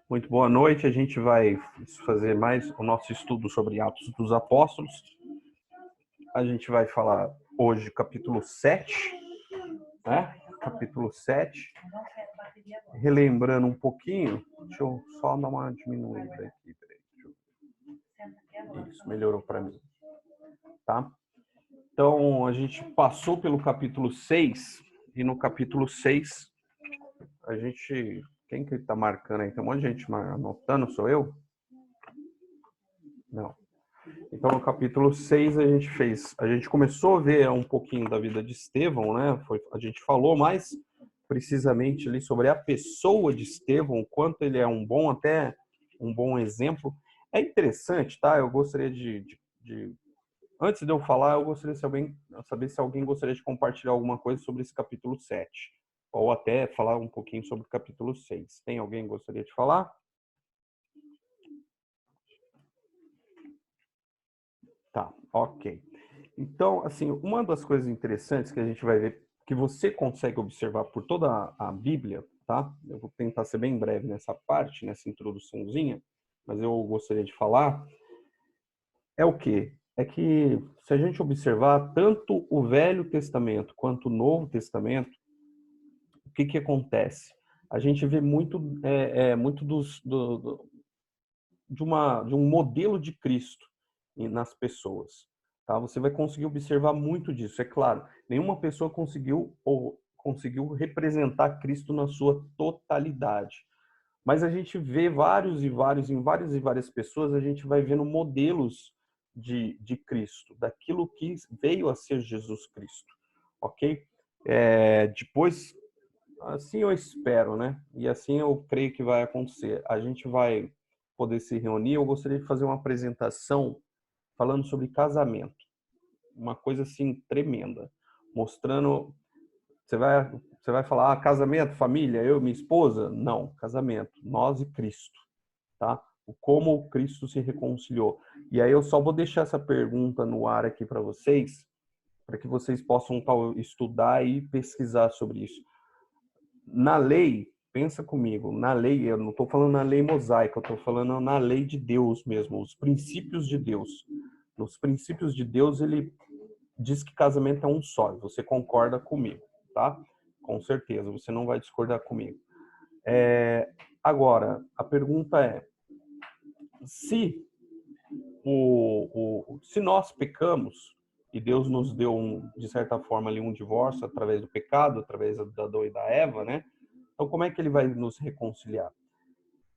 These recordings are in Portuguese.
Muito boa noite. A gente vai fazer mais o nosso estudo sobre Atos dos Apóstolos. A gente vai falar hoje capítulo 7, né? Capítulo 7. Relembrando um pouquinho, deixa eu só dar uma diminuída aqui. Isso, melhorou para mim. Tá? Então, a gente passou pelo capítulo 6, e no capítulo 6, a gente... Quem que está marcando aí? Tem um monte de gente anotando, sou eu? Não. Então, no capítulo 6, a gente começou a ver um pouquinho da vida de Estevão, né? A gente falou mais precisamente ali sobre a pessoa de Estevão, o quanto ele é até um bom exemplo. É interessante, tá? Eu gostaria antes de eu falar, eu gostaria de saber se alguém gostaria de compartilhar alguma coisa sobre esse capítulo 7, ou até falar um pouquinho sobre o capítulo 6. Tem alguém que gostaria de falar? Tá, ok. Então, assim, uma das coisas interessantes que a gente vai ver, que você consegue observar por toda a Bíblia, tá? Eu vou tentar ser bem breve nessa parte, nessa introduçãozinha, mas eu gostaria de falar, é o quê? É que se a gente observar tanto o Velho Testamento quanto o Novo Testamento, o que que acontece? A gente vê muito de um modelo de Cristo nas pessoas. Tá? Você vai conseguir observar muito disso. É claro, nenhuma pessoa conseguiu representar Cristo na sua totalidade. Mas a gente vê em várias pessoas, a gente vai vendo modelos de Cristo, daquilo que veio a ser Jesus Cristo. Ok? Depois, assim eu espero, né? E assim eu creio que vai acontecer. A gente vai poder se reunir. Eu gostaria de fazer uma apresentação falando sobre casamento. Uma coisa assim tremenda. Mostrando. Você vai falar, casamento, família, eu e minha esposa? Não, casamento, nós e Cristo, tá? Como o Cristo se reconciliou. E aí eu só vou deixar essa pergunta no ar aqui para que vocês possam estudar e pesquisar sobre isso. Na lei, pensa comigo, na lei, eu não estou falando na lei mosaica, eu estou falando na lei de Deus mesmo, os princípios de Deus. Nos princípios de Deus, ele diz que casamento é um só. Você concorda comigo, tá? Com certeza, você não vai discordar comigo. Agora, a pergunta é, se, se nós pecamos, e Deus nos deu, de certa forma, ali um divórcio através do pecado, através da Adão e da Eva, né? Então, como é que ele vai nos reconciliar?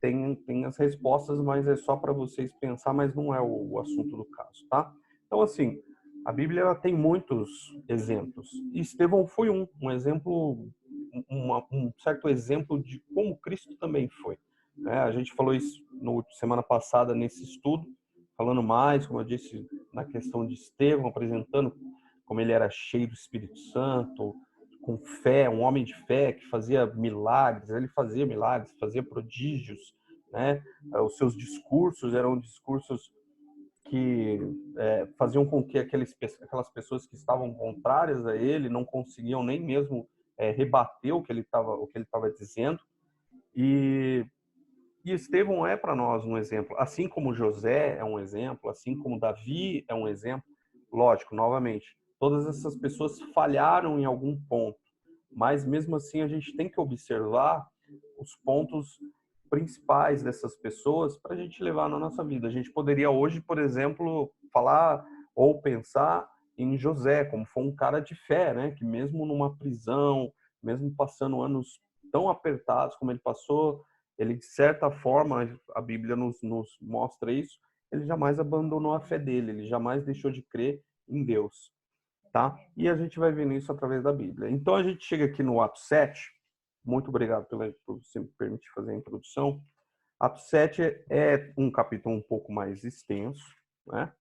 Tem as respostas, mas é só para vocês pensar, mas não é o assunto do caso, tá? Então, assim, a Bíblia ela tem muitos exemplos. E Estevão foi um exemplo, um certo exemplo de como Cristo também foi. Né? A gente falou isso semana passada nesse estudo, falando mais, como eu disse, na questão de Estevão, apresentando como ele era cheio do Espírito Santo, com fé, um homem de fé que fazia milagres, ele fazia milagres, fazia prodígios, né? Os seus discursos eram discursos que faziam com que aquelas pessoas que estavam contrárias a ele não conseguiam nem mesmo rebater o que ele estava dizendo. E Estevão é para nós um exemplo, assim como José é um exemplo, assim como Davi é um exemplo. Lógico, novamente, todas essas pessoas falharam em algum ponto, mas mesmo assim a gente tem que observar os pontos principais dessas pessoas para a gente levar na nossa vida. A gente poderia hoje, por exemplo, falar ou pensar em José, como foi um cara de fé, né? Que mesmo numa prisão, mesmo passando anos tão apertados como ele passou, ele, de certa forma, a Bíblia nos mostra isso, ele jamais abandonou a fé dele, ele jamais deixou de crer em Deus, tá? E a gente vai vendo isso através da Bíblia. Então, a gente chega aqui no Atos 7, muito obrigado por você me permitir fazer a introdução. Atos 7 é um capítulo um pouco mais extenso, né?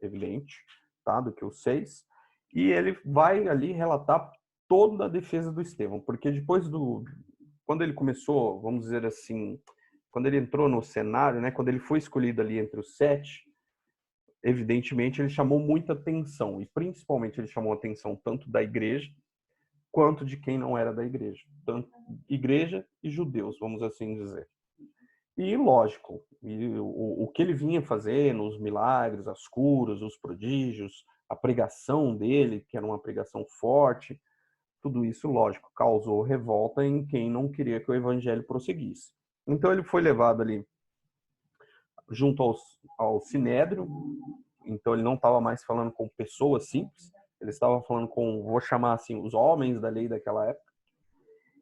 Evidente, tá? Do que o 6. E ele vai ali relatar toda a defesa do Estevão, porque quando ele começou, vamos dizer assim, quando ele entrou no cenário, né? Quando ele foi escolhido ali entre os 7, evidentemente ele chamou muita atenção, e principalmente ele chamou a atenção tanto da igreja, quanto de quem não era da igreja. Tanto igreja e judeus, vamos assim dizer. E lógico, o que ele vinha fazendo, os milagres, as curas, os prodígios, a pregação dele, que era uma pregação forte, tudo isso, lógico, causou revolta em quem não queria que o evangelho prosseguisse. Então ele foi levado ali junto ao Sinédrio, então ele não estava mais falando com pessoas simples, ele estava falando com, vou chamar assim, os homens da lei daquela época,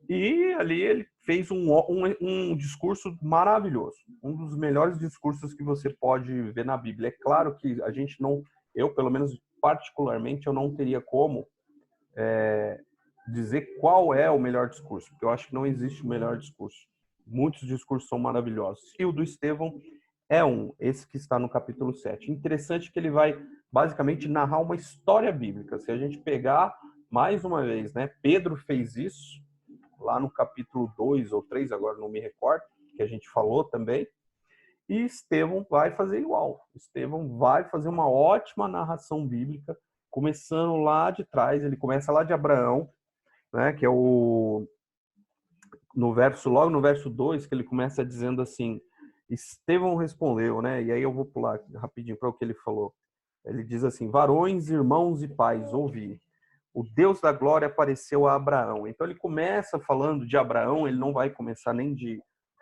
e ali ele fez um discurso maravilhoso, um dos melhores discursos que você pode ver na Bíblia. É claro que a gente não, eu pelo menos particularmente, eu não teria como dizer qual é o melhor discurso, porque eu acho que não existe o melhor discurso. Muitos discursos são maravilhosos. E o do Estevão é esse que está no capítulo 7. Interessante que ele vai basicamente narrar uma história bíblica. Se a gente pegar mais uma vez, né? Pedro fez isso lá no capítulo 2 ou 3, agora não me recordo, que a gente falou também. E Estevão vai fazer igual. Estevão vai fazer uma ótima narração bíblica, começando lá de trás, ele começa lá de Abraão, né, que é logo no verso 2, que ele começa dizendo assim: Estevão respondeu, né? E aí eu vou pular rapidinho para o que ele falou. Ele diz assim: varões, irmãos e pais, ouvi. O Deus da glória apareceu a Abraão. Então ele começa falando de Abraão, ele não vai começar nem de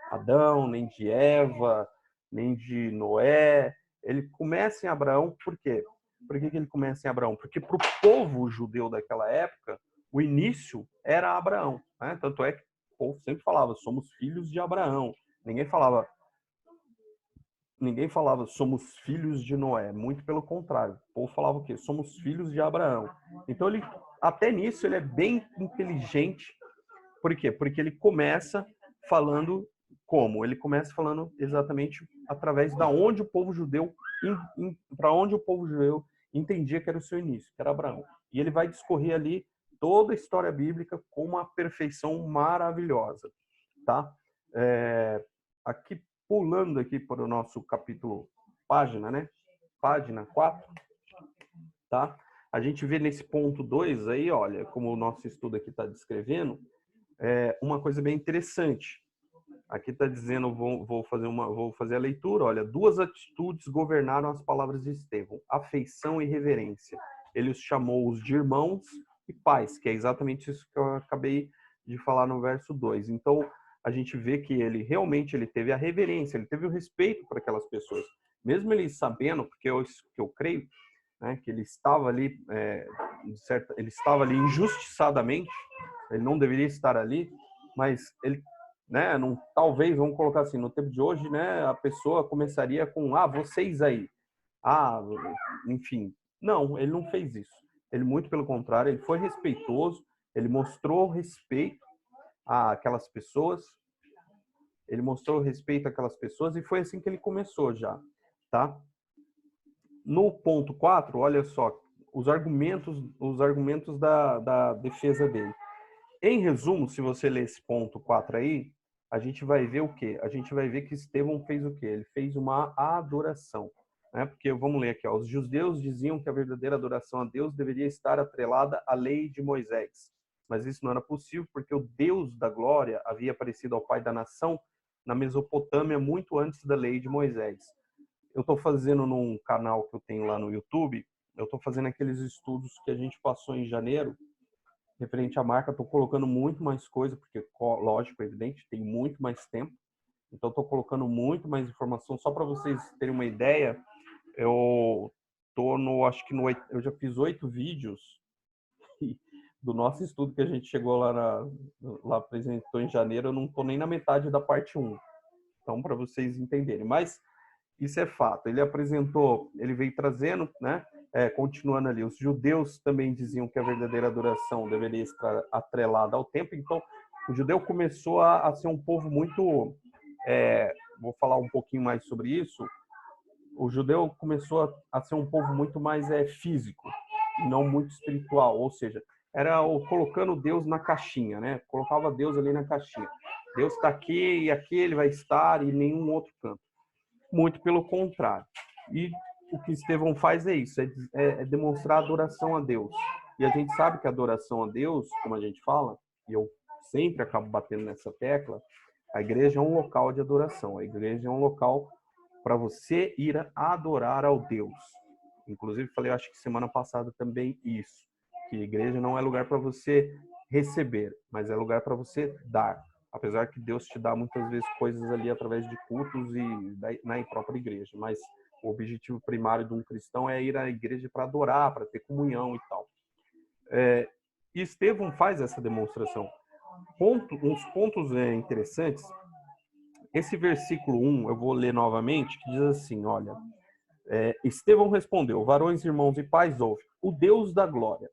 Adão, nem de Eva, nem de Noé. Ele começa em Abraão, por quê? Por que ele começa em Abraão? Porque para o povo judeu daquela época, o início era Abraão, né? Tanto é que o povo sempre falava, somos filhos de Abraão. Ninguém falava somos filhos de Noé, muito pelo contrário. O povo falava o quê? Somos filhos de Abraão. Então ele, até nisso, ele é bem inteligente. Por quê? Porque ele começa falando como? Ele começa falando exatamente através da onde o povo judeu, para onde o povo judeu entendia que era o seu início, que era Abraão. E ele vai discorrer ali toda a história bíblica com uma perfeição maravilhosa, tá? Aqui, pulando aqui para o nosso capítulo, página, né? Página 4, tá? A gente vê nesse ponto 2 aí, olha, como o nosso estudo aqui está descrevendo, uma coisa bem interessante. Aqui está dizendo, vou fazer a leitura, olha, duas atitudes governaram as palavras de Estevão, afeição e reverência. Ele os chamou de irmãos e pais, que é exatamente isso que eu acabei de falar no verso 2. Então, a gente vê que ele realmente teve a reverência, ele teve o respeito para aquelas pessoas. Mesmo ele sabendo, porque eu creio, né, que ele estava ali, ele estava ali injustiçadamente, ele não deveria estar ali, mas ele, né, não, talvez, vamos colocar assim, no tempo de hoje, né, a pessoa começaria com, vocês aí, enfim. Não, ele não fez isso. Ele, muito pelo contrário, ele foi respeitoso, ele mostrou respeito àquelas pessoas, e foi assim que ele começou já, tá? No ponto 4, olha só, os argumentos da defesa dele. Em resumo, se você ler esse ponto 4 aí, a gente vai ver o quê? A gente vai ver que Estevão fez o quê? Ele fez uma adoração, né? Porque vamos ler aqui, ó, os judeus diziam que a verdadeira adoração a Deus deveria estar atrelada à lei de Moisés. Mas isso não era possível porque o Deus da glória havia aparecido ao pai da nação na Mesopotâmia muito antes da lei de Moisés. Eu estou fazendo num canal que eu tenho lá no YouTube, eu estou fazendo aqueles estudos que a gente passou em janeiro, referente à marca, estou colocando muito mais coisa, porque, lógico, evidente, tem muito mais tempo. Então, estou colocando muito mais informação. Só para vocês terem uma ideia, eu eu já fiz 8 vídeos do nosso estudo que a gente chegou lá apresentou em janeiro, eu não estou nem na metade da parte 1. Então, para vocês entenderem. Mas isso é fato. Ele veio trazendo, né? Continuando ali, os judeus também diziam que a verdadeira adoração deveria estar atrelada ao tempo. Então, o judeu começou a ser um povo muito... vou falar um pouquinho mais sobre isso. O judeu começou a ser um povo muito mais físico, e não muito espiritual. Ou seja, era colocando Deus na caixinha, né? Colocava Deus ali na caixinha. Deus está aqui e aqui ele vai estar e nenhum outro canto. Muito pelo contrário. E o que Estevão faz é isso, é demonstrar adoração a Deus. E a gente sabe que a adoração a Deus, como a gente fala, e eu sempre acabo batendo nessa tecla, A igreja é um local de adoração. A igreja é um local para você ir adorar ao Deus. Inclusive, falei, acho que semana passada também isso, que a igreja não é lugar para você receber, mas é lugar para você dar. Apesar que Deus te dá muitas vezes coisas ali através de cultos e na própria igreja, mas o objetivo primário de um cristão é ir à igreja para adorar, para ter comunhão e tal. E Estevão faz essa demonstração. Uns pontos interessantes. Esse versículo 1, eu vou ler novamente, que diz assim, olha, Estevão respondeu, varões, irmãos e pais, ouve, o Deus da glória.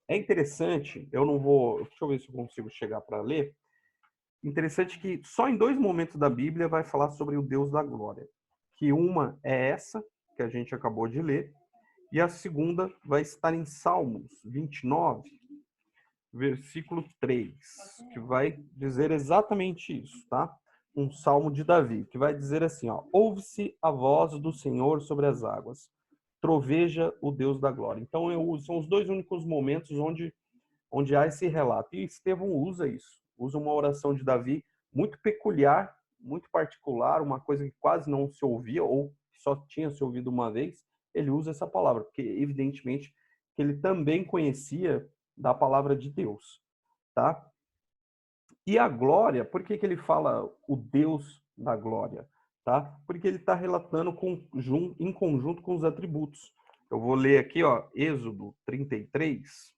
É interessante, eu não vou, deixa eu ver se eu consigo chegar para ler, interessante que só em 2 momentos da Bíblia vai falar sobre o Deus da glória, que uma é essa, que a gente acabou de ler, e a segunda vai estar em Salmos 29, versículo 3, que vai dizer exatamente isso, tá? Um salmo de Davi, que vai dizer assim, ó, ouve-se a voz do Senhor sobre as águas, troveja o Deus da glória. Então, são os 2 únicos momentos onde há esse relato. E Estevão usa isso, usa uma oração de Davi muito peculiar, muito particular, uma coisa que quase não se ouvia, ou só tinha se ouvido uma vez, ele usa essa palavra, porque evidentemente que ele também conhecia da palavra de Deus, tá? E a glória, por que ele fala o Deus da glória? Tá? Porque ele está relatando em conjunto com os atributos. Eu vou ler aqui, ó, Êxodo 33.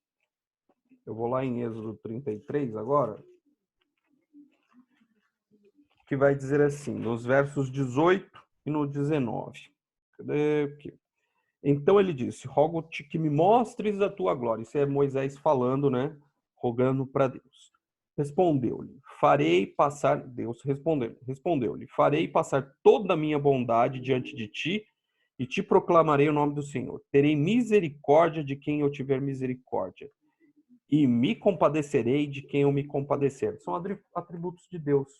Eu vou lá em Êxodo 33 agora, que vai dizer assim, nos versos 18 e no 19. Cadê aqui? Então ele disse, rogo-te que me mostres a tua glória. Isso é Moisés falando, né? Rogando para Deus. Respondeu-lhe, farei passar, Deus respondeu-lhe, farei passar toda a minha bondade diante de ti e te proclamarei o nome do Senhor. Terei misericórdia de quem eu tiver misericórdia e me compadecerei de quem eu me compadecer. São atributos de Deus,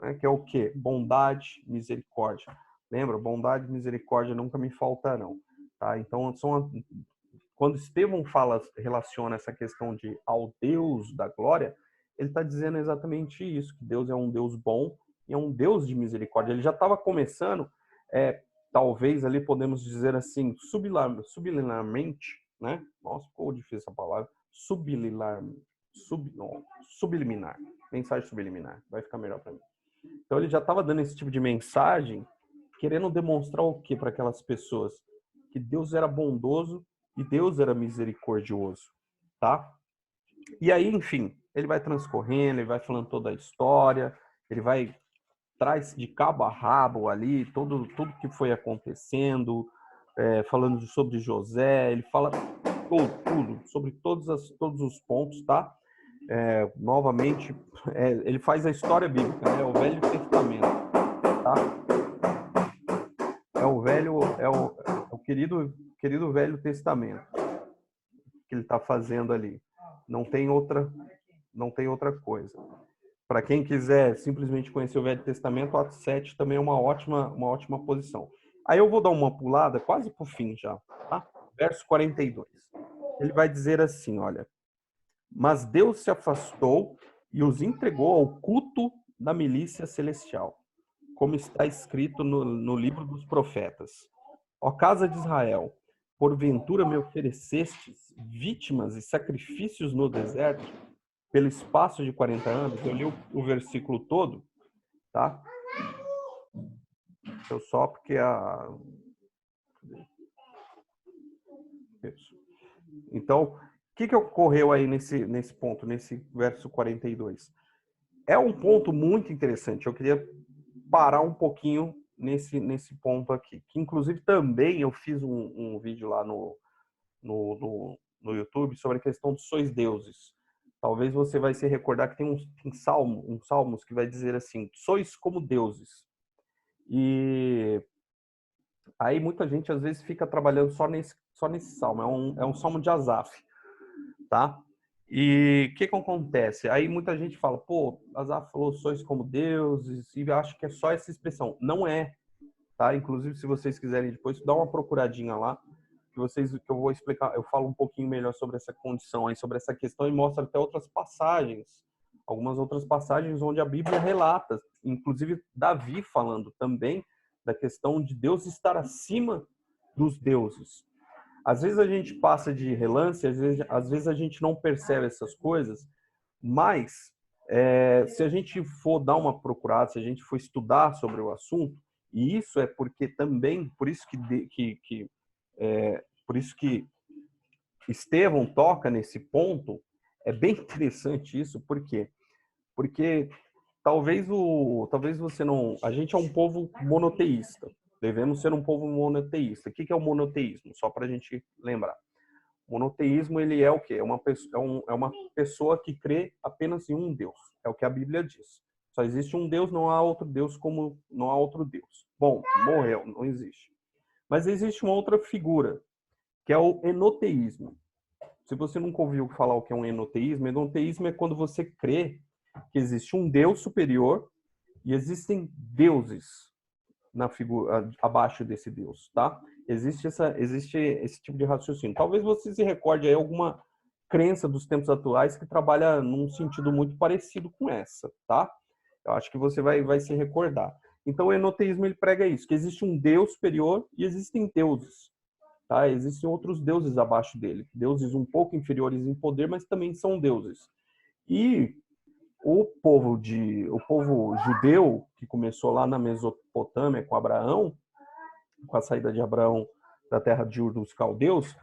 né? Que é o quê? Bondade, misericórdia. Lembra? Bondade e misericórdia nunca me faltarão. Tá? Então, quando Estevão relaciona essa questão de ao Deus da glória, ele está dizendo exatamente isso, que Deus é um Deus bom e é um Deus de misericórdia. Ele já estava começando, talvez ali podemos dizer assim, subliminarmente, né? Nossa, ficou difícil essa palavra. Subliminar. Mensagem subliminar. Vai ficar melhor para mim. Então ele já estava dando esse tipo de mensagem, querendo demonstrar o que para aquelas pessoas? Que Deus era bondoso e Deus era misericordioso, tá? E aí, enfim, ele vai transcorrendo, ele vai falando toda a história, ele traz de cabo a rabo ali tudo que foi acontecendo, falando sobre José, ele fala tudo, sobre todos os pontos, tá? Novamente, ele faz a história bíblica, né? O Velho Testamento, tá? É o querido Velho Testamento que ele está fazendo ali. Não tem outra coisa. Para quem quiser simplesmente conhecer o Velho Testamento, o Atos 7 também é uma ótima posição. Aí eu vou dar uma pulada quase para o fim já, tá? Verso 42. Ele vai dizer assim, olha, mas Deus se afastou e os entregou ao culto da milícia celestial, como está escrito no livro dos profetas. Ó casa de Israel, porventura me oferecestes vítimas e sacrifícios no deserto pelo espaço de 40 anos? Eu li o versículo todo, tá? Eu só porque Isso. Então, o que ocorreu aí nesse ponto, nesse verso 42? É um ponto muito interessante. Eu queria parar um pouquinho nesse ponto aqui. Que, inclusive, também eu fiz um vídeo lá no YouTube sobre a questão dos sois deuses. Talvez você vai se recordar que tem um salmos que vai dizer assim, sois como deuses. E aí muita gente às vezes fica trabalhando só nesse salmo. É um salmo de Asaf, tá? E o que acontece? Aí muita gente fala, pô, Asaf falou sois como deuses, e acho que é só essa expressão. Não é, tá? Inclusive, se vocês quiserem depois, dá uma procuradinha lá, que eu vou explicar, eu falo um pouquinho melhor sobre essa condição aí, sobre essa questão, e mostro até outras passagens algumas outras passagens onde a Bíblia relata, inclusive Davi falando também da questão de Deus estar acima dos deuses. Às vezes a gente passa de relance, às vezes a gente não percebe essas coisas, mas se a gente for dar uma procurada, se a gente for estudar sobre o assunto, e isso é porque também, por isso que Estevão toca nesse ponto, é bem interessante isso, por quê? Porque talvez você não, a gente é um povo monoteísta, devemos ser um povo monoteísta. O que é o monoteísmo? Só para a gente lembrar. O monoteísmo, ele é o quê? É uma pessoa que crê apenas em um Deus. É o que a Bíblia diz. Só existe um Deus, não há outro Deus como não há outro Deus. Bom, morreu, não existe. Mas existe uma outra figura, que é o enoteísmo. Se você nunca ouviu falar o que é um enoteísmo é quando você crê que existe um Deus superior e existem deuses na figura abaixo desse Deus, tá? Existe esse tipo de raciocínio. Talvez você se recorde aí alguma crença dos tempos atuais que trabalha num sentido muito parecido com essa, tá? Eu acho que você vai se recordar. Então o enoteísmo ele prega isso, que existe um Deus superior e existem deuses, tá? Existem outros deuses abaixo dele, deuses um pouco inferiores em poder, mas também são deuses. E o povo judeu, que começou lá na Mesopotâmia com Abraão, com a saída de Abraão da terra de Ur dos Caldeus, o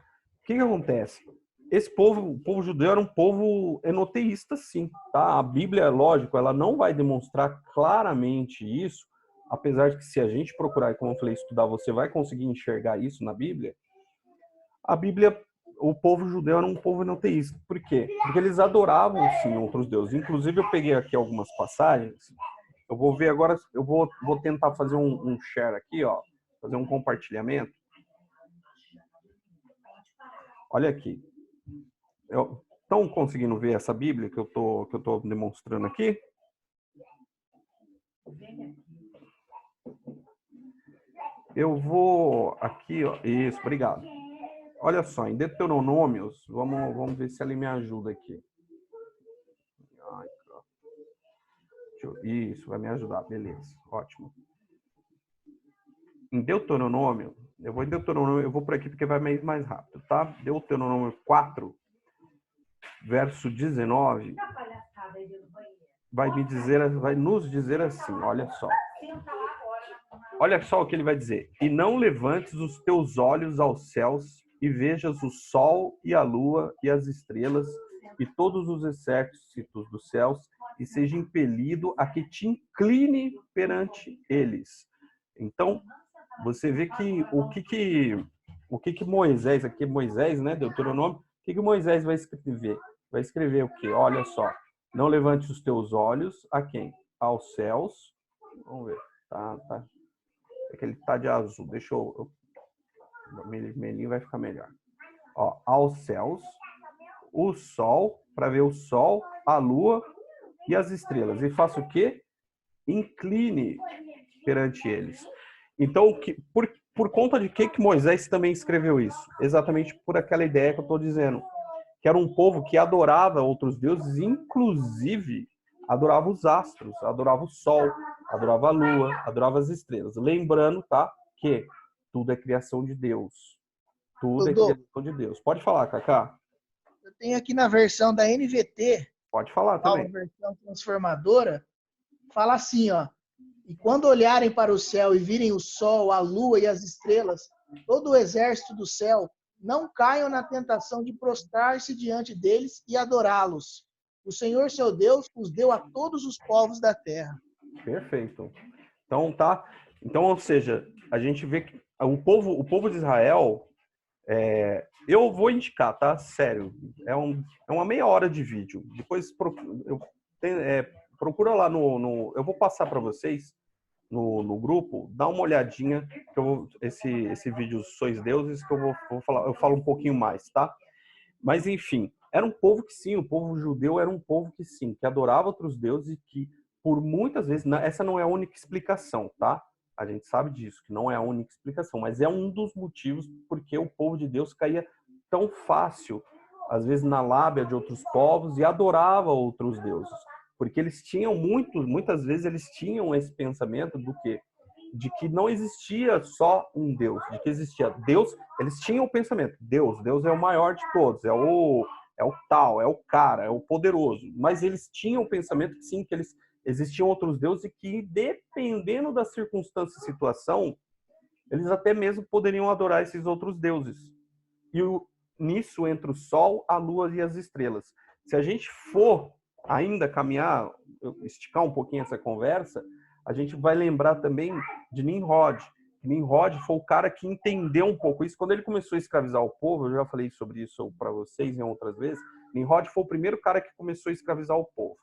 que acontece? O povo judeu era um povo enoteísta, sim, tá? A Bíblia, lógico, ela não vai demonstrar claramente isso, apesar de que se a gente procurar, como eu falei, estudar, você vai conseguir enxergar isso na Bíblia. A Bíblia, o povo judeu era um povo enoteísta. Por quê? Porque eles adoravam, sim, outros deuses. Inclusive, eu peguei aqui algumas passagens. Eu vou ver agora, eu vou tentar fazer um share aqui, ó, fazer um compartilhamento. Olha aqui. Estão conseguindo ver essa Bíblia que eu tô demonstrando aqui? Eu vou aqui, ó. Isso, obrigado. Olha só, em Deuteronômios, vamos ver se ele me ajuda aqui. Isso, vai me ajudar, beleza, ótimo. Em Deuteronômio, eu vou por aqui porque vai mais rápido, tá? Deuteronômio 4, verso 19, vai nos dizer assim, olha só. Olha só o que ele vai dizer. E não levantes os teus olhos aos céus e vejas o sol e a lua e as estrelas e todos os exércitos dos céus e seja impelido a que te incline perante eles. Então, você vê que o que Moisés, aqui Moisés, né, Deuteronômio, o que Moisés vai escrever? Vai escrever o quê? Olha só. Não levante os teus olhos a quem? Aos céus. Vamos ver. Tá. É que ele tá de azul. Deixa eu vermelhinho vai ficar melhor. Ó, aos céus, o sol, para ver o sol, a lua e as estrelas. E faça o quê? Incline perante eles. Então, por conta de que Moisés também escreveu isso? Exatamente por aquela ideia que eu estou dizendo. Que era um povo que adorava outros deuses, inclusive adorava os astros, adorava o sol, adorava a lua, adorava as estrelas. Lembrando, tá, que tudo é criação de Deus. Tudo é criação de Deus. Pode falar, Cacá. Eu tenho aqui na versão da NVT, Pode falar também. a versão transformadora, fala assim, ó. E quando olharem para o céu e virem o sol, a lua e as estrelas, todo o exército do céu, não caiam na tentação de prostrar-se diante deles e adorá-los. O Senhor, seu Deus, os deu a todos os povos da terra. Perfeito. Então, tá. Então, ou seja, a gente vê que o povo de Israel, eu vou indicar, tá? Sério. É uma meia hora de vídeo. Depois procura lá eu vou passar para vocês no grupo, dá uma olhadinha que esse vídeo Sois Deuses que eu vou falar, eu falo um pouquinho mais, tá? Mas enfim, era um povo que sim, o povo judeu era um povo que sim, que adorava outros deuses e que por muitas vezes, essa não é a única explicação, tá? A gente sabe disso, que não é a única explicação, mas é um dos motivos porque o povo de Deus caía tão fácil, às vezes na lábia de outros povos e adorava outros deuses. Porque eles tinham muitas vezes eles tinham esse pensamento do quê? De que não existia só um Deus, de que existia Deus. Eles tinham o pensamento, Deus é o maior de todos, é o tal, é o cara, é o poderoso. Mas eles tinham o pensamento que sim, que existiam outros deuses e que, dependendo da circunstância e situação, eles até mesmo poderiam adorar esses outros deuses. E nisso entra o sol, a lua e as estrelas. Se a gente for ainda caminhar, esticar um pouquinho essa conversa, a gente vai lembrar também de Nimrod. Nimrod foi o cara que entendeu um pouco isso. Quando ele começou a escravizar o povo, eu já falei sobre isso para vocês em outras vezes, Nimrod foi o primeiro cara que começou a escravizar o povo.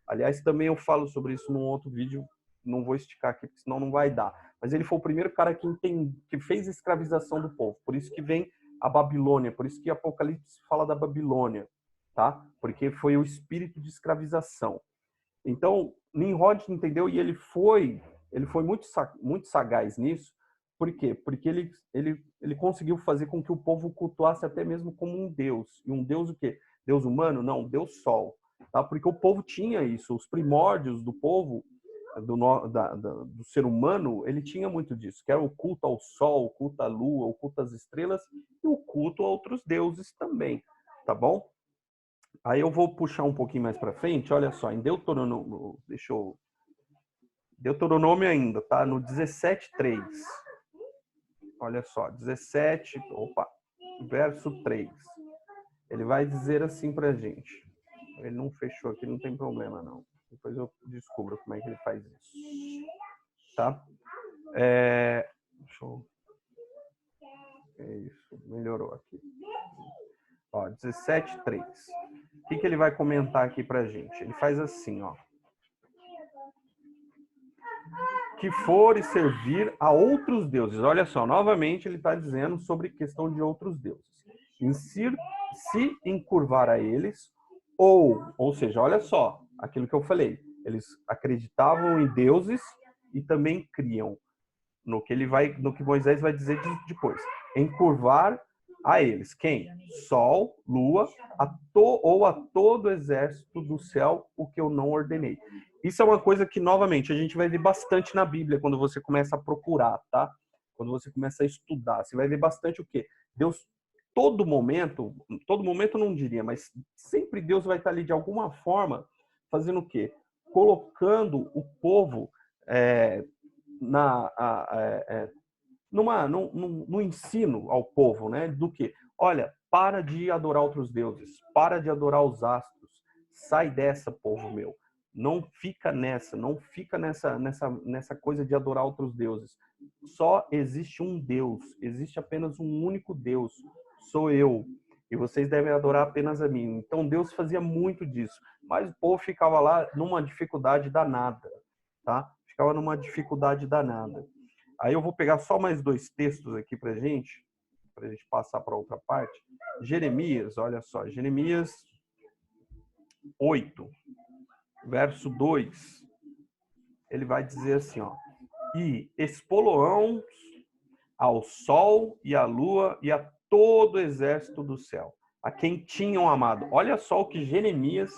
Aliás, também eu falo sobre isso num outro vídeo, não vou esticar aqui, porque senão não vai dar. Mas ele foi o primeiro cara que fez a escravização do povo. Por isso que vem a Babilônia, por isso que Apocalipse fala da Babilônia, tá? Porque foi o espírito de escravização. Então, Nimrod entendeu e ele foi muito sagaz nisso. Por quê? Porque ele conseguiu fazer com que o povo cultuasse até mesmo como um deus. E um deus o quê? Deus humano? Não, Deus Sol. Tá? Porque o povo tinha isso. Os primórdios do povo, do ser humano, ele tinha muito disso. Que era o culto ao sol, o culto à lua, o culto às estrelas e o culto a outros deuses também. Tá bom? Aí eu vou puxar um pouquinho mais para frente. Olha só, em Deuteronômio, Deuteronômio ainda, tá? No 17:3. Olha só, 17, verso 3. Ele vai dizer assim pra gente. Ele não fechou aqui, não tem problema não. Depois eu descubro como é que ele faz isso. Tá? Deixa eu... É isso, melhorou aqui. Ó, 17:3. O que ele vai comentar aqui pra gente? Ele faz assim, ó. Que for servir a outros deuses. Olha só, novamente ele está dizendo sobre questão de outros deuses. Se encurvar a eles, ou seja, olha só, aquilo que eu falei. Eles acreditavam em deuses e também criam. No que Moisés vai dizer depois. Encurvar a eles. Quem? Sol, lua, ou a todo o exército do céu, o que eu não ordenei. Isso é uma coisa que, novamente, a gente vai ver bastante na Bíblia quando você começa a procurar, tá? Quando você começa a estudar. Você vai ver bastante o quê? Deus, todo momento não diria, mas sempre Deus vai estar ali de alguma forma fazendo o quê? Colocando o povo no ensino ao povo, né? Do que, olha, para de adorar outros deuses, para de adorar os astros, sai dessa, povo meu. Não fica nessa coisa de adorar outros deuses. Só existe um Deus, existe apenas um único Deus, sou eu. E vocês devem adorar apenas a mim. Então Deus fazia muito disso, mas o povo ficava lá numa dificuldade danada, tá? Ficava numa dificuldade danada. Aí eu vou pegar só mais 2 textos aqui pra gente passar para outra parte. Jeremias, olha só, Jeremias 8, verso 2. Ele vai dizer assim, ó: e expoloão ao sol e à lua e a todo o exército do céu, a quem tinham amado. Olha só o que Jeremias,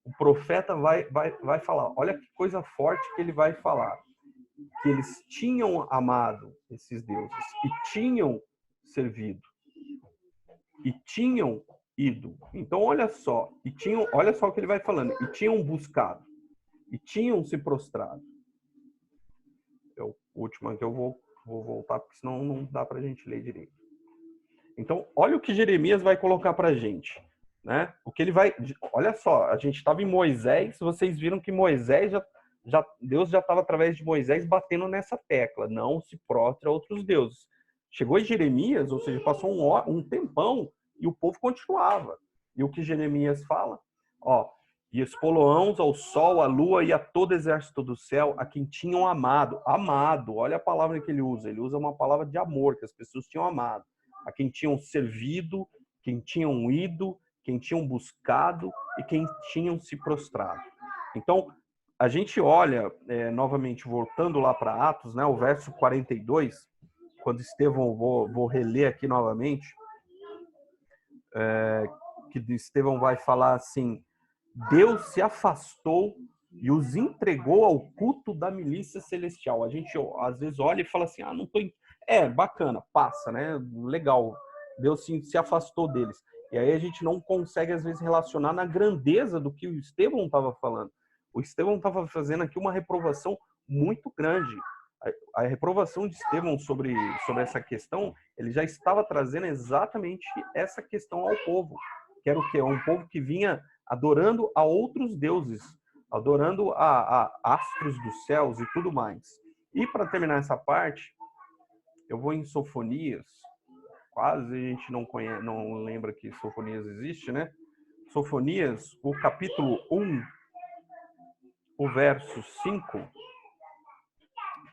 o profeta, vai falar. Olha que coisa forte que ele vai falar. Que eles tinham amado esses deuses e tinham servido e tinham ido. Então olha só, olha só o que ele vai falando, e tinham buscado e tinham se prostrado. É o último que eu vou voltar, porque senão não dá para a gente ler direito. Então olha o que Jeremias vai colocar para a gente, né? O que ele vai, olha só, a gente estava em Moisés, vocês viram que Moisés Deus já estava através de Moisés batendo nessa tecla, não se prostre a outros deuses. Chegou em Jeremias, ou seja, passou um tempão e o povo continuava. E o que Jeremias fala? Ó, e expoloãos ao sol, à lua e a todo exército do céu, a quem tinham amado. Amado, olha a palavra que ele usa uma palavra de amor, que as pessoas tinham amado. A quem tinham servido, quem tinham ido, quem tinham buscado e quem tinham se prostrado. Então, a gente olha, novamente, voltando lá para Atos, né, o verso 42, quando Estevão, vou reler aqui novamente, que Estevão vai falar assim: Deus se afastou e os entregou ao culto da milícia celestial. A gente às vezes olha e fala assim, não tô... bacana, passa, né? Legal. Deus se afastou deles. E aí a gente não consegue, às vezes, relacionar na grandeza do que o Estevão estava falando. O Estevão estava fazendo aqui uma reprovação muito grande. A reprovação de Estevão sobre essa questão, ele já estava trazendo exatamente essa questão ao povo. Que era o quê? Um povo que vinha adorando a outros deuses, adorando a astros dos céus e tudo mais. E para terminar essa parte, eu vou em Sofonias. Quase a gente não lembra que Sofonias existe, né? Sofonias, o capítulo 1, o verso 5,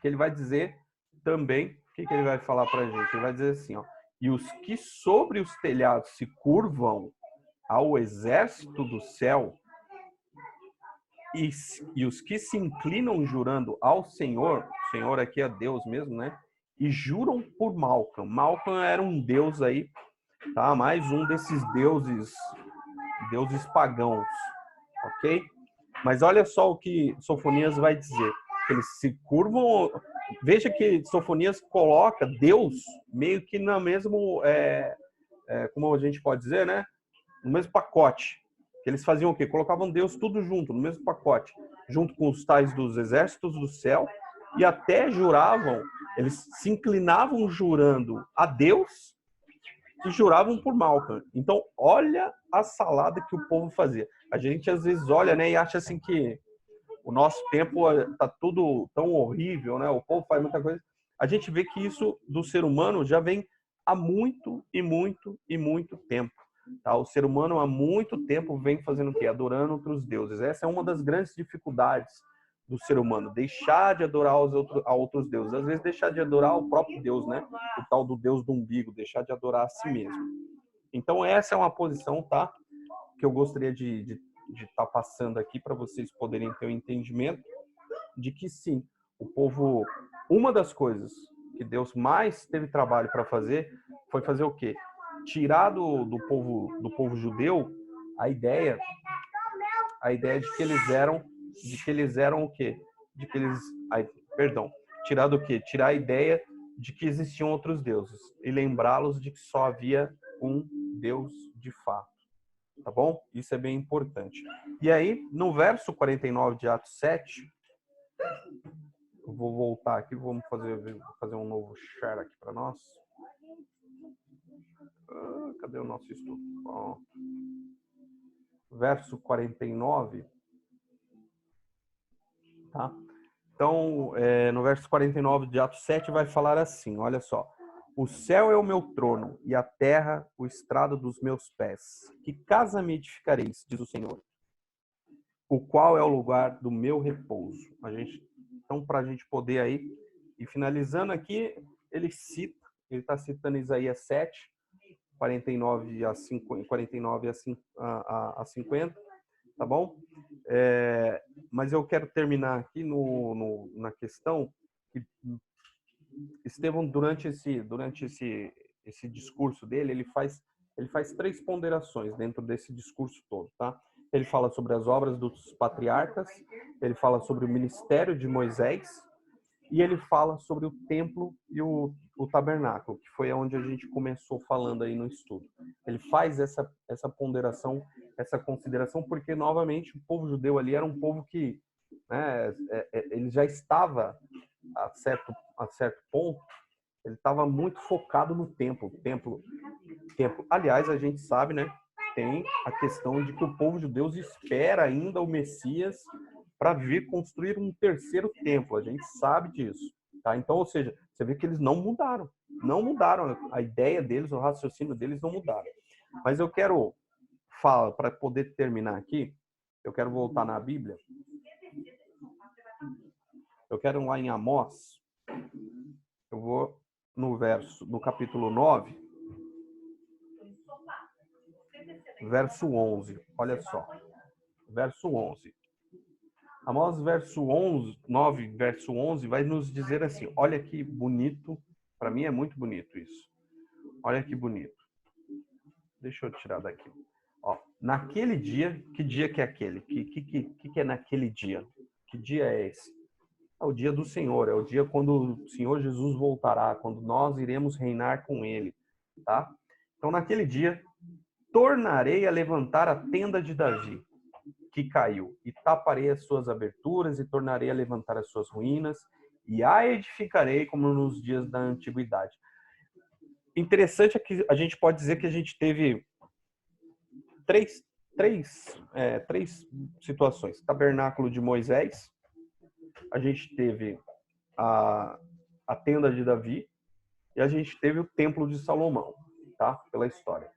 que ele vai dizer também, o que ele vai falar para a gente? Ele vai dizer assim, ó, e os que sobre os telhados se curvam ao exército do céu, e os que se inclinam jurando ao Senhor, o Senhor aqui é Deus mesmo, né? E juram por Malcam. Malcam era um deus aí, tá? Mais um desses deuses pagãos, ok? Mas olha só o que Sofonias vai dizer. Eles se curvam... Veja que Sofonias coloca Deus meio que no mesmo... como a gente pode dizer, né? No mesmo pacote. Eles faziam o quê? Colocavam Deus tudo junto, no mesmo pacote. Junto com os tais dos exércitos do céu. E até juravam... Eles se inclinavam jurando a Deus e juravam por Malcam. Então, olha a salada que o povo fazia. A gente às vezes olha, né, e acha assim que o nosso tempo tá tudo tão horrível, né? O povo faz muita coisa. A gente vê que isso do ser humano já vem há muito e muito e muito tempo. Tá? O ser humano há muito tempo vem fazendo o quê? Adorando outros deuses. Essa é uma das grandes dificuldades do ser humano, deixar de adorar a outros deuses. Às vezes deixar de adorar o próprio Deus, né? O tal do Deus do umbigo, deixar de adorar a si mesmo. Então essa é uma posição, tá? Que eu gostaria de estar passando aqui para vocês poderem ter o entendimento de que sim, o povo, uma das coisas que Deus mais teve trabalho para fazer foi fazer o quê? Tirar do povo judeu a ideia de que eles eram o quê? Tirar do quê? Tirar a ideia de que existiam outros deuses e lembrá-los de que só havia um Deus de fato. Tá bom? Isso é bem importante. E aí, no verso 49 de Atos 7, eu vou voltar aqui, vamos fazer um novo share aqui para nós. Cadê o nosso estudo? Ó. Verso 49. Tá? Então, no verso 49 de Atos 7 vai falar assim, olha só. O céu é o meu trono e a terra o estrado dos meus pés. Que casa me edificareis, diz o Senhor, o qual é o lugar do meu repouso. Então, para a gente poder aí, e finalizando aqui, ele está citando Isaías 7, 49 a 50, tá bom? Mas eu quero terminar aqui na questão que Estevão, durante esse discurso dele, ele faz 3 ponderações dentro desse discurso todo, tá? Ele fala sobre as obras dos patriarcas, ele fala sobre o ministério de Moisés e ele fala sobre o templo e o tabernáculo, que foi onde a gente começou falando aí no estudo. Ele faz essa ponderação, essa consideração, porque, novamente, o povo judeu ali era um povo que, né, ele já estava, a certo ponto, ele estava muito focado no templo. Aliás, a gente sabe, né, tem a questão de que o povo judeu espera ainda o Messias para vir construir um terceiro templo. A gente sabe disso, tá? Então, ou seja, você vê que eles não mudaram a ideia deles, o raciocínio deles não mudaram. Mas eu quero falar, para poder terminar aqui, eu quero voltar na Bíblia. Eu quero ir lá em Amós. Eu vou no capítulo 9, verso 11. Olha só. Verso 11. Amós, verso 11, 9, verso 11, vai nos dizer assim, olha que bonito, para mim é muito bonito isso. Olha que bonito. Deixa eu tirar daqui. Ó, naquele dia, que dia que é aquele? Que é naquele dia? Que dia é esse? É o dia do Senhor, é o dia quando o Senhor Jesus voltará, quando nós iremos reinar com Ele, tá? Então, naquele dia, tornarei a levantar a tenda de Davi, que caiu, e taparei as suas aberturas, e tornarei a levantar as suas ruínas, e a edificarei como nos dias da antiguidade. Interessante é que a gente pode dizer que a gente teve três situações. Tabernáculo de Moisés, a gente teve a, a tenda de Davi e a gente teve o templo de Salomão, tá? Pela história.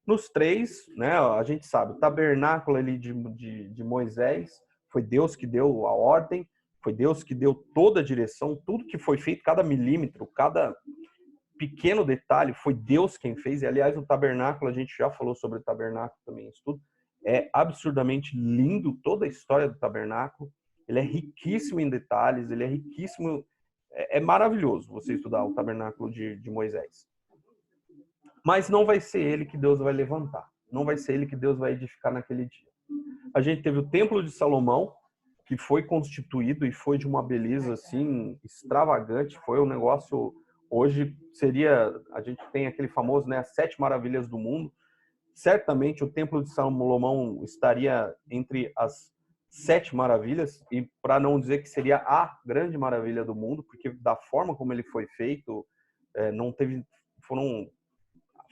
Nos três, né, a gente sabe, o tabernáculo ali de Moisés, foi Deus que deu a ordem, foi Deus que deu toda a direção, tudo que foi feito, cada milímetro, cada pequeno detalhe, foi Deus quem fez. E, aliás, o tabernáculo, a gente já falou sobre o tabernáculo também, isso tudo. É absurdamente lindo toda a história do tabernáculo. Ele é riquíssimo em detalhes, ele é riquíssimo. É maravilhoso você estudar o tabernáculo de Moisés. Mas não vai ser ele que Deus vai levantar. Não vai ser ele que Deus vai edificar naquele dia. A gente teve o Templo de Salomão, que foi constituído e foi de uma beleza assim extravagante. Foi um negócio. Hoje seria, a gente tem aquele famoso, né, as 7 maravilhas do mundo. Certamente o Templo de Salomão estaria entre as 7 maravilhas, e para não dizer que seria a grande maravilha do mundo, porque da forma como ele foi feito, não teve,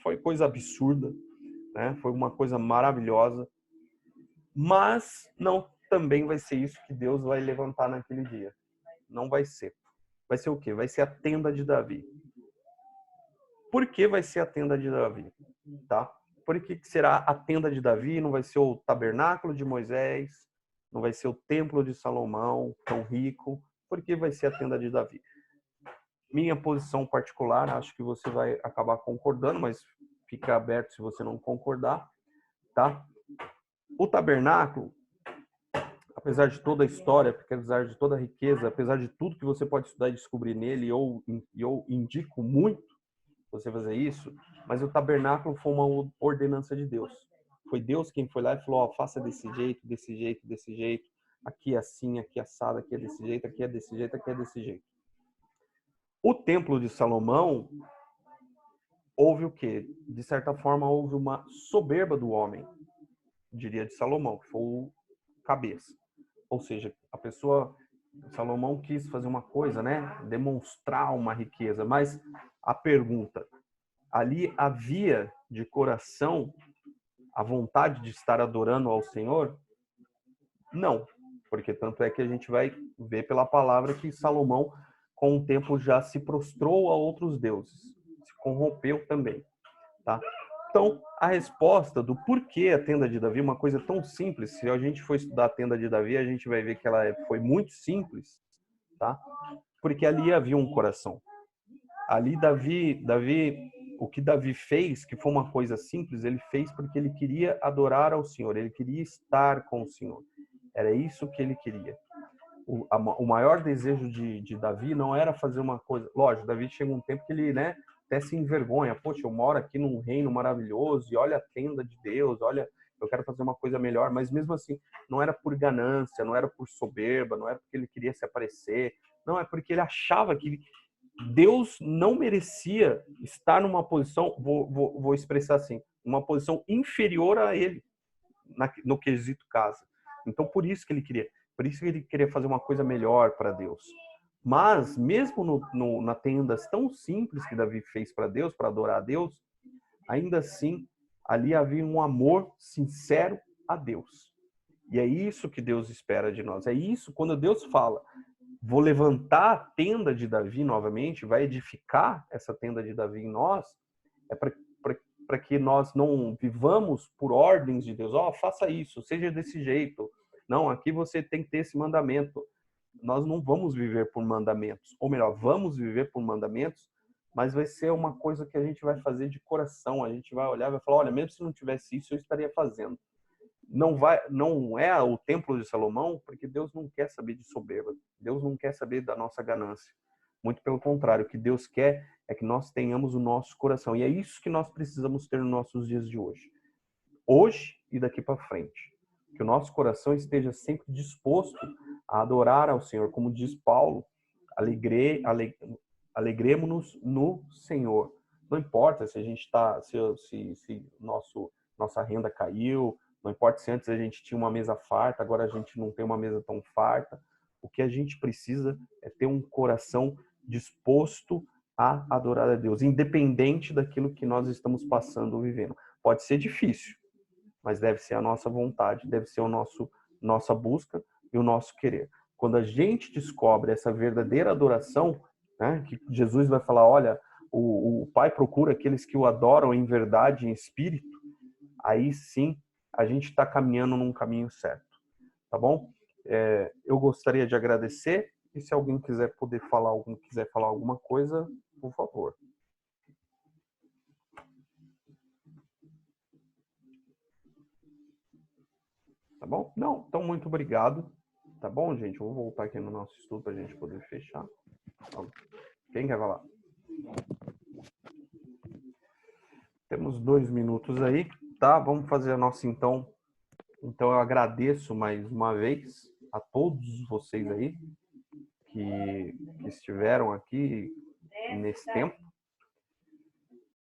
foi coisa absurda, né? Foi uma coisa maravilhosa, mas não também vai ser isso que Deus vai levantar naquele dia. Não vai ser. Vai ser o quê? Vai ser a tenda de Davi. Por que vai ser a tenda de Davi? Tá? Por que será a tenda de Davi? Não vai ser o tabernáculo de Moisés? Não vai ser o templo de Salomão, tão rico? Por que vai ser a tenda de Davi? Minha posição particular, acho que você vai acabar concordando, mas fica aberto se você não concordar, tá? O tabernáculo, apesar de toda a história, apesar de toda a riqueza, apesar de tudo que você pode estudar e descobrir nele, eu indico muito você fazer isso, mas o tabernáculo foi uma ordenança de Deus. Foi Deus quem foi lá e falou, faça desse jeito, desse jeito, desse jeito, aqui é assim, aqui é assado, aqui é desse jeito, aqui é desse jeito, aqui é desse jeito. O Templo de Salomão, houve o quê? De certa forma, houve uma soberba do homem, diria de Salomão, que foi o cabeça. Ou seja, a pessoa, Salomão quis fazer uma coisa, né? Demonstrar uma riqueza. Mas a pergunta, ali havia de coração a vontade de estar adorando ao Senhor? Não, porque tanto é que a gente vai ver pela palavra que Salomão, com o tempo, já se prostrou a outros deuses, se corrompeu também, tá? Então, a resposta do porquê a tenda de Davi, uma coisa tão simples, se a gente for estudar a tenda de Davi, a gente vai ver que ela foi muito simples, tá? Porque ali havia um coração. Ali o que Davi fez, que foi uma coisa simples, ele fez porque ele queria adorar ao Senhor, ele queria estar com o Senhor. Era isso que ele queria. O maior desejo de Davi não era fazer uma coisa. Lógico, Davi chega um tempo que ele, né, até se envergonha. Poxa, eu moro aqui num reino maravilhoso e olha a tenda de Deus, olha, eu quero fazer uma coisa melhor. Mas mesmo assim, não era por ganância, não era por soberba, não era porque ele queria se aparecer. Não, é porque ele achava que Deus não merecia estar numa posição, vou expressar assim, uma posição inferior a ele no quesito casa. Então, por isso que ele queria fazer uma coisa melhor para Deus. Mas, mesmo na tendas tão simples que Davi fez para Deus, para adorar a Deus, ainda assim, ali havia um amor sincero a Deus. E é isso que Deus espera de nós. É isso, quando Deus fala, vou levantar a tenda de Davi novamente, vai edificar essa tenda de Davi em nós, é para que nós não vivamos por ordens de Deus. Faça isso, seja desse jeito. Não, aqui você tem que ter esse mandamento. Nós não vamos viver por mandamentos. Ou melhor, vamos viver por mandamentos, mas vai ser uma coisa que a gente vai fazer de coração. A gente vai olhar e vai falar, olha, mesmo se não tivesse isso, eu estaria fazendo. Não é o templo de Salomão, porque Deus não quer saber de soberba. Deus não quer saber da nossa ganância. Muito pelo contrário, o que Deus quer é que nós tenhamos o nosso coração. E é isso que nós precisamos ter nos nossos dias de hoje. hoje e daqui para frente. Que o nosso coração esteja sempre disposto a adorar ao Senhor, como diz Paulo, alegremos-nos no Senhor. Não importa se a gente está, se nossa renda caiu, não importa se antes a gente tinha uma mesa farta, agora a gente não tem uma mesa tão farta. O que a gente precisa é ter um coração disposto a adorar a Deus, independente daquilo que nós estamos passando ou vivendo. Pode ser difícil, mas deve ser a nossa vontade, deve ser nossa busca e o nosso querer. Quando a gente descobre essa verdadeira adoração, né, que Jesus vai falar, olha, o Pai procura aqueles que o adoram em verdade e em espírito, aí sim a gente está caminhando num caminho certo, tá bom? Eu gostaria de agradecer, e se alguém quiser falar alguma coisa, por favor. Tá bom? Não, então muito obrigado. Tá bom, gente? Eu vou voltar aqui no nosso estudo para a gente poder fechar. Quem quer falar? Temos 2 minutos aí, tá? Vamos fazer a nossa então. Então eu agradeço mais uma vez a todos vocês aí que estiveram aqui nesse tempo.